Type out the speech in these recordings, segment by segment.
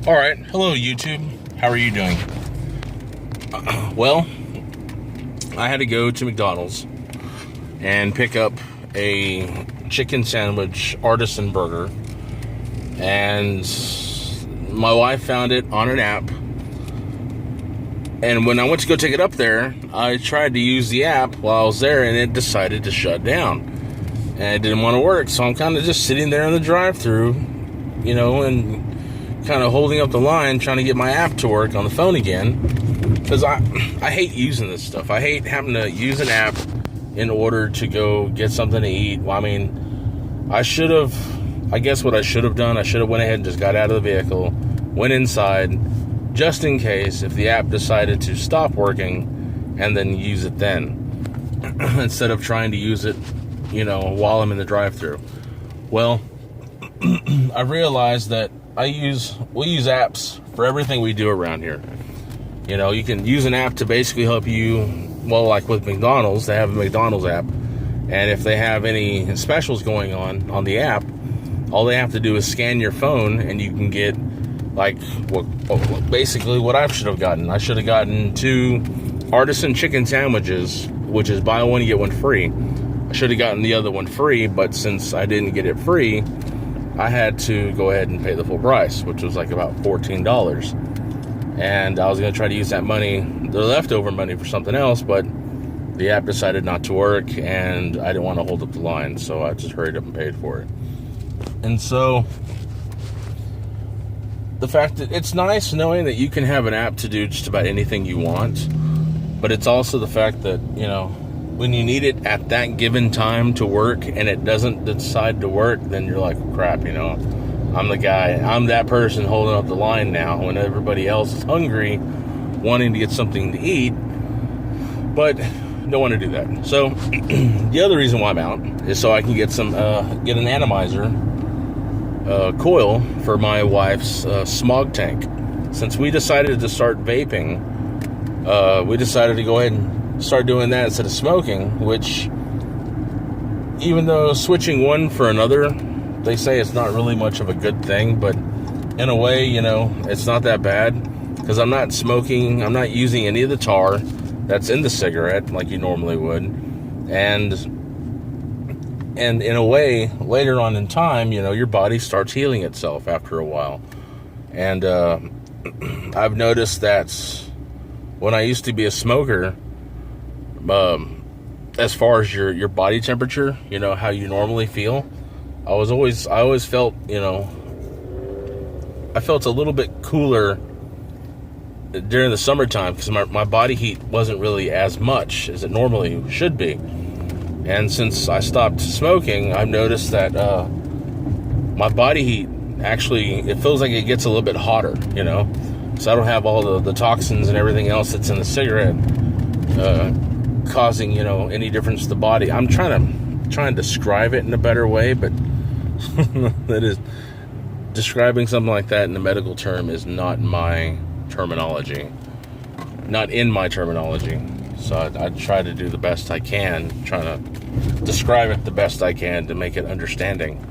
All right, hello YouTube. How are you doing? Well, I had to go to McDonald's and pick up a chicken sandwich artisan burger, and my wife found it on an app. And when I went to go take it up there, I tried to use the app while I was there, and it decided to shut down, and it didn't want to work. So I'm kind of just sitting there in the drive-thru, and kind of holding up the line, trying to get my app to work on the phone again, because I hate using this stuff. I hate having to use an app in order to go get something to eat. Well, I mean, I guess what I should have done, I should have went ahead and just got out of the vehicle, went inside, just in case if the app decided to stop working, and then use it then, instead of trying to use it, while I'm in the drive-thru. Well, I realized that we use apps for everything we do around here. You can use an app to basically help you, well, like with McDonald's, they have a McDonald's app, and if they have any specials going on the app, all they have to do is scan your phone, and you can get, basically what I should have gotten. I should have gotten 2 artisan chicken sandwiches, which is buy one, get one free. I should have gotten the other one free, but since I didn't get it free, I had to go ahead and pay the full price, which was like about $14. And I was going to try to use that money, the leftover money, for something else, but the app decided not to work, and I didn't want to hold up the line, so I just hurried up and paid for it. And so, the fact that it's nice knowing that you can have an app to do just about anything you want, but it's also the fact that, when you need it at that given time to work and it doesn't decide to work, then you're like, crap, I'm the guy, I'm that person holding up the line now when everybody else is hungry, wanting to get something to eat, but don't want to do that. So the other reason why I'm out is so I can get an atomizer coil for my wife's smog tank. Since we decided to start vaping, we decided to go ahead and start doing that instead of smoking, which, even though switching one for another, they say it's not really much of a good thing, but in a way, it's not that bad, because I'm not smoking, I'm not using any of the tar that's in the cigarette like you normally would, and in a way, later on in time, your body starts healing itself after a while. And I've noticed that when I used to be a smoker, as far as your body temperature, how you normally feel, I always felt, I felt a little bit cooler during the summertime, because my body heat wasn't really as much as it normally should be. And since I stopped smoking, I've noticed that my body heat, actually, it feels like it gets a little bit hotter, so I don't have all the toxins and everything else that's in the cigarette causing, any difference to the body. I'm trying to describe it in a better way, but that is, describing something like that in the medical term is not my terminology, not in my terminology. So I try to do the best I can, trying to describe it the best I can to make it understanding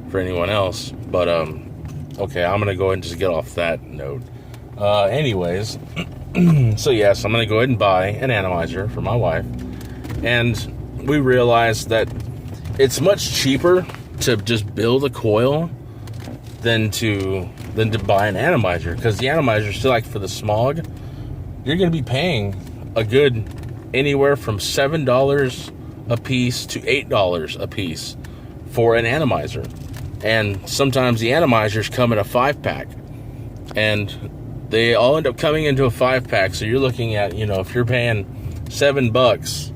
for anyone else. But okay, I'm gonna go ahead and just get off that note. Anyways, so yes, I'm gonna go ahead and buy an atomizer for my wife, and we realized that it's much cheaper to just build a coil than to buy an atomizer, because the atomizer, still, like for the smog, you're gonna be paying a good anywhere from $7 a piece to $8 a piece for an atomizer. And sometimes the atomizers come in a 5-pack, and they all end up coming into a 5-pack. So you're looking at, if you're paying $7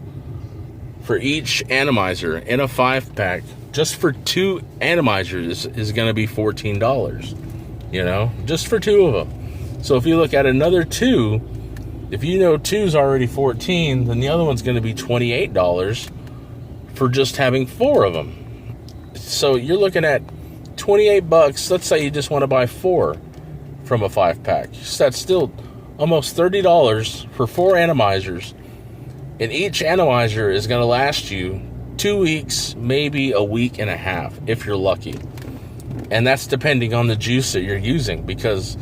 for each atomizer in a 5-pack, just for 2 atomizers is going to be $14, just for 2 of them. So if you look at another 2, if 2's already $14, then the other one's going to be $28 for just having 4 of them. So you're looking at $28. Let's say you just want to buy 4 from a 5-pack. So that's still almost $30 for 4 atomizers. And each atomizer is going to last you 2 weeks, maybe a week and a half, if you're lucky. And that's depending on the juice that you're using, because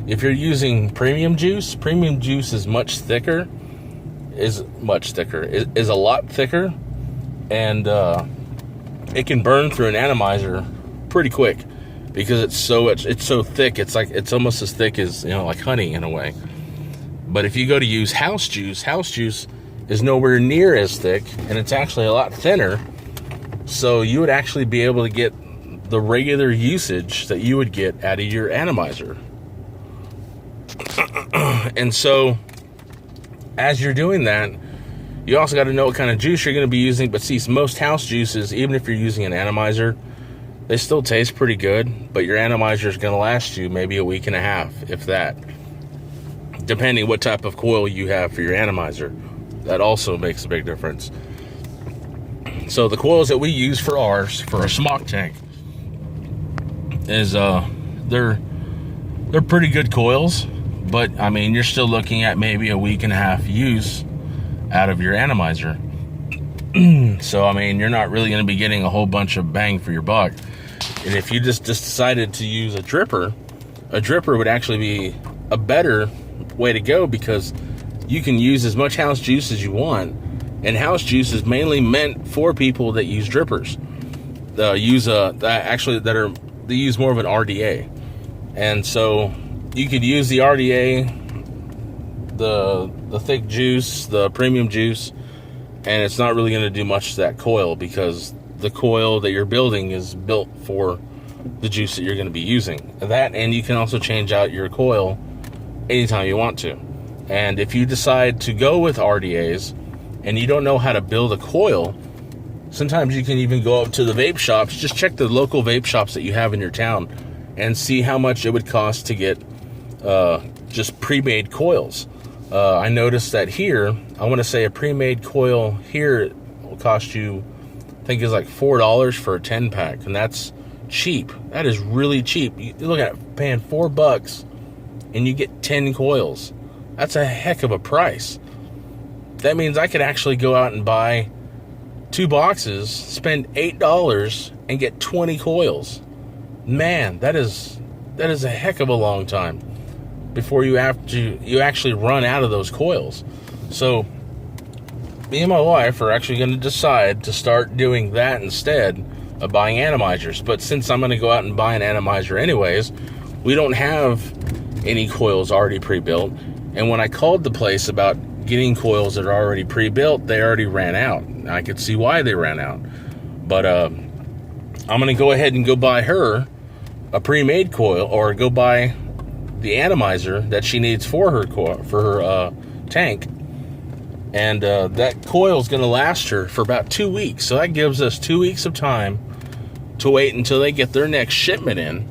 if you're using premium juice is is a lot thicker, and it can burn through an atomizer pretty quick because it's so thick. It's almost as thick as, like honey in a way. But if you go to use house juice is nowhere near as thick, and it's actually a lot thinner. So you would actually be able to get the regular usage that you would get out of your atomizer. And so as you're doing that, you also got to know what kind of juice you're going to be using. But see, most house juices, even if you're using an atomizer, they still taste pretty good, but your atomizer is going to last you maybe a week and a half, if that, depending what type of coil you have for your atomizer. That also makes a big difference. So the coils that we use for ours, for a smock tank, is they're pretty good coils, but I mean, you're still looking at maybe a week and a half use out of your atomizer. So I mean, you're not really going to be getting a whole bunch of bang for your buck. And if you just decided to use a dripper would actually be a better way to go, because you can use as much house juice as you want. And house juice is mainly meant for people that use drippers. They use more of an RDA. And so you could use the RDA, the thick juice, the premium juice, and it's not really going to do much to that coil, because the coil that you're building is built for the juice that you're going to be using. That, and you can also change out your coil anytime you want to. And if you decide to go with RDAs and you don't know how to build a coil, sometimes you can even go up to the vape shops. Just check the local vape shops that you have in your town and see how much it would cost to get just pre-made coils. I noticed that here, I want to say a pre-made coil here will cost you, I think it's like $4 for a 10-pack, and that's cheap. That is really cheap. You look at it, paying $4 and you get 10 coils. That's a heck of a price. That means I could actually go out and buy 2 boxes, spend $8, and get 20 coils. Man, that is a heck of a long time before you actually run out of those coils. So me and my wife are actually going to decide to start doing that instead of buying atomizers. But since I'm going to go out and buy an atomizer anyways, we don't have any coils already pre-built. And when I called the place about getting coils that are already pre-built, they already ran out. I could see why they ran out. But I'm going to go ahead and go buy her a pre-made coil, or go buy the atomizer that she needs for her coil, for her tank. And that coil is going to last her for about 2 weeks. So that gives us 2 weeks of time to wait until they get their next shipment in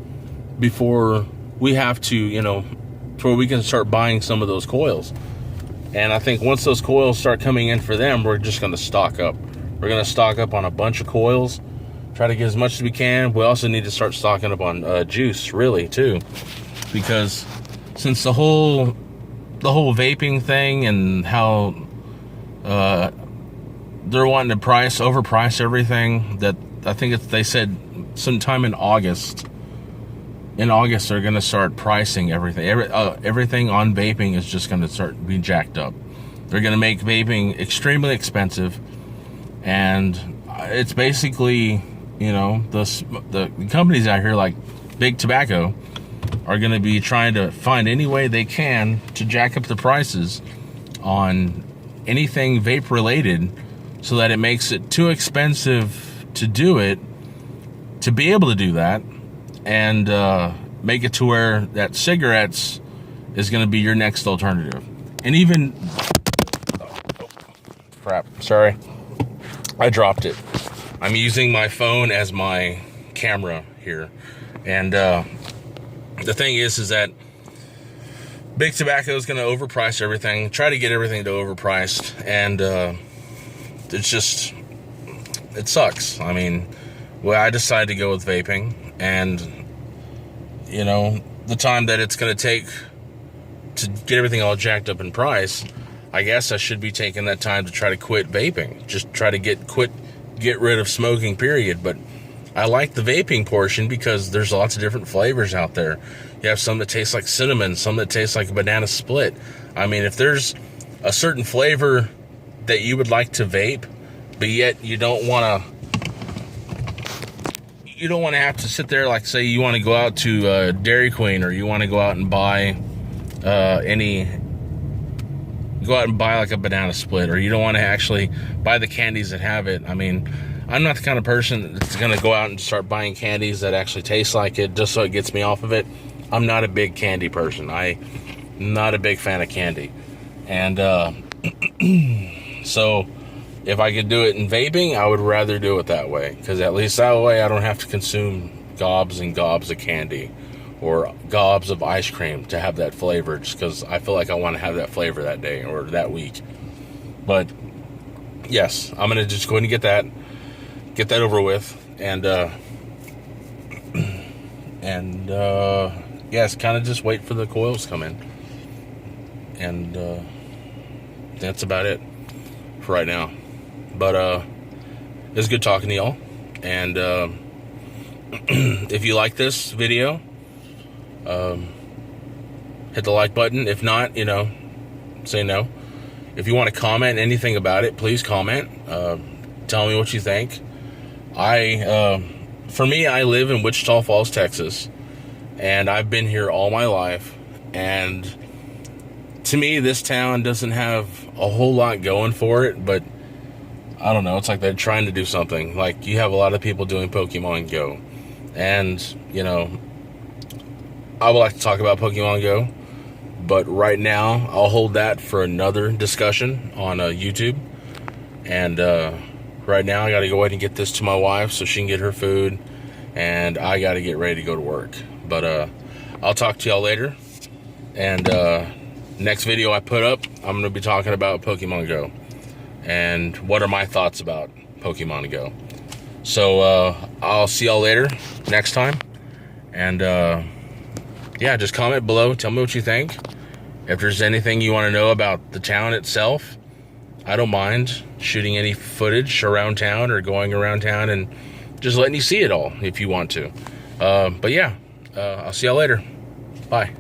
before we have to, before we can start buying some of those coils. And I think once those coils start coming in for them, we're just going to stock up. We're going to stock up on a bunch of coils, try to get as much as we can. We also need to start stocking up on juice, really, too. Because since the whole vaping thing and how they're wanting to overprice everything, that I think they said sometime in August. In August, they're going to start pricing everything. Everything on vaping is just going to start being jacked up. They're going to make vaping extremely expensive, and it's basically, the companies out here like Big Tobacco are going to be trying to find any way they can to jack up the prices on anything vape related, so that it makes it too expensive to do it, to be able to do that, and make it to where that cigarettes is going to be your next alternative. And even crap, sorry, I dropped it. I'm using my phone as my camera here, and the thing is that Big Tobacco is going to overprice everything, try to get everything to overpriced, and it sucks. I mean, I decided to go with vaping, and the time that it's going to take to get everything all jacked up in price, I guess I should be taking that time to try to quit vaping, just try to get rid of smoking, period. But I like the vaping portion because there's lots of different flavors out there. You have some that taste like cinnamon, some that taste like a banana split. I mean, if there's a certain flavor that you would like to vape, but yet you don't want to have to sit there, like say you want to go out to Dairy Queen, or you want to go out and buy like a banana split, or you don't want to actually buy the candies that have it. I mean, I'm not the kind of person that's going to go out and start buying candies that actually taste like it just so it gets me off of it. I'm not a big candy person. I'm not a big fan of candy. And so if I could do it in vaping, I would rather do it that way, because at least that way I don't have to consume gobs and gobs of candy or gobs of ice cream to have that flavor, just because I feel like I want to have that flavor that day or that week. But yes, I'm going to just go ahead and get that over with, and yes, kind of just wait for the coils to come in, and that's about it for right now. But it was good talking to y'all, and if you like this video, hit the like button. If not, say no. If you want to comment anything about it, please comment. Tell me what you think. For me, I live in Wichita Falls, Texas, and I've been here all my life, and to me, this town doesn't have a whole lot going for it, but I don't know, it's like they're trying to do something. Like, you have a lot of people doing Pokemon Go, and, I would like to talk about Pokemon Go, but right now, I'll hold that for another discussion on YouTube, and right now, I got to go ahead and get this to my wife so she can get her food, and I got to get ready to go to work. But I'll talk to y'all later, and next video I put up, I'm going to be talking about Pokemon Go, and what are my thoughts about Pokemon Go. So I'll see y'all later next time, and yeah, just comment below, tell me what you think. If there's anything you want to know about the town itself, I don't mind shooting any footage around town or going around town and just letting you see it all if you want to. But yeah, I'll see y'all later. Bye.